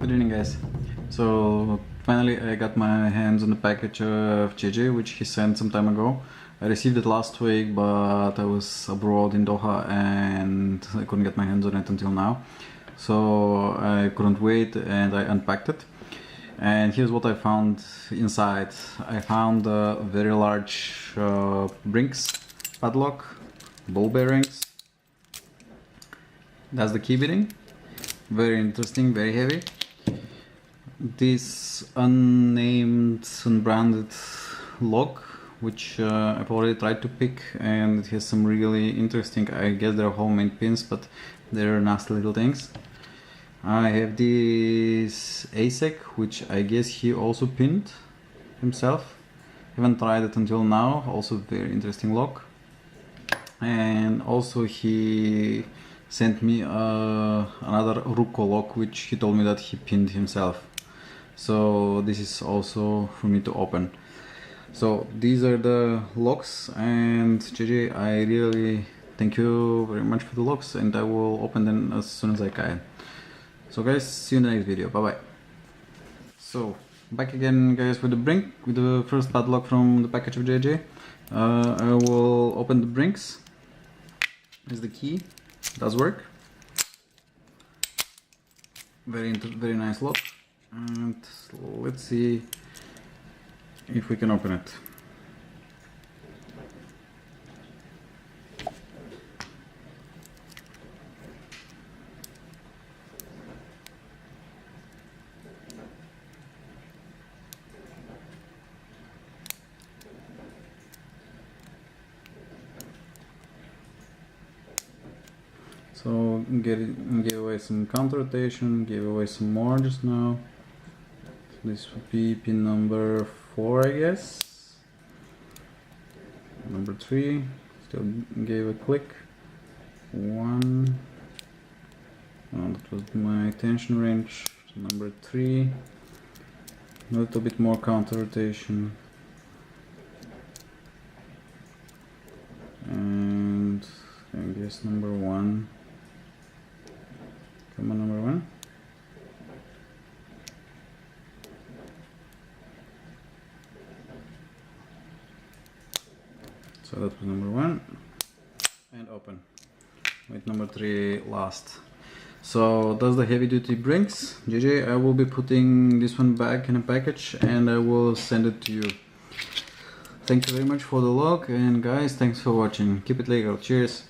good evening guys. So finally I got my hands on the package of JJ which he sent some time ago. I received it last week, but I was abroad in Doha and I couldn't get my hands on it until now. So I couldn't wait and I unpacked it. And here's what I found inside. I found a very large Brinks padlock, ball bearings. That's the key bearing. Very interesting, very heavy. This unnamed, unbranded lock, which I've already tried to pick, and it has some really interesting, I guess they're homemade pins, but they're nasty little things. I have this ASEC, which I guess he also pinned himself. Haven't tried it until now. Also very interesting lock. And also he sent me another Ruko lock, which he told me that he pinned himself. So this is also for me to open. So these are the locks, and JJ, I really thank you very much for the locks, and I will open them as soon as I can. So guys, see you in the next video. Bye bye. So back again guys with the first padlock from the package of JJ. I will open the Brinks. Here's the key. Does work. Very nice lock. And let's see if we can open it. So gave away some counter rotation, gave away some more just now. This would be pin number 4, I guess. Number 3, still gave a click. 1, oh, that was my tension wrench. Number 3, a little bit more counter rotation. And I guess number 1. Come on, number 1. So that was number 1. And open. With number 3 last. So that's the heavy duty Brinks. JJ, I will be putting this one back in a package and I will send it to you. Thank you very much for the lock, and guys, thanks for watching. Keep it legal. Cheers.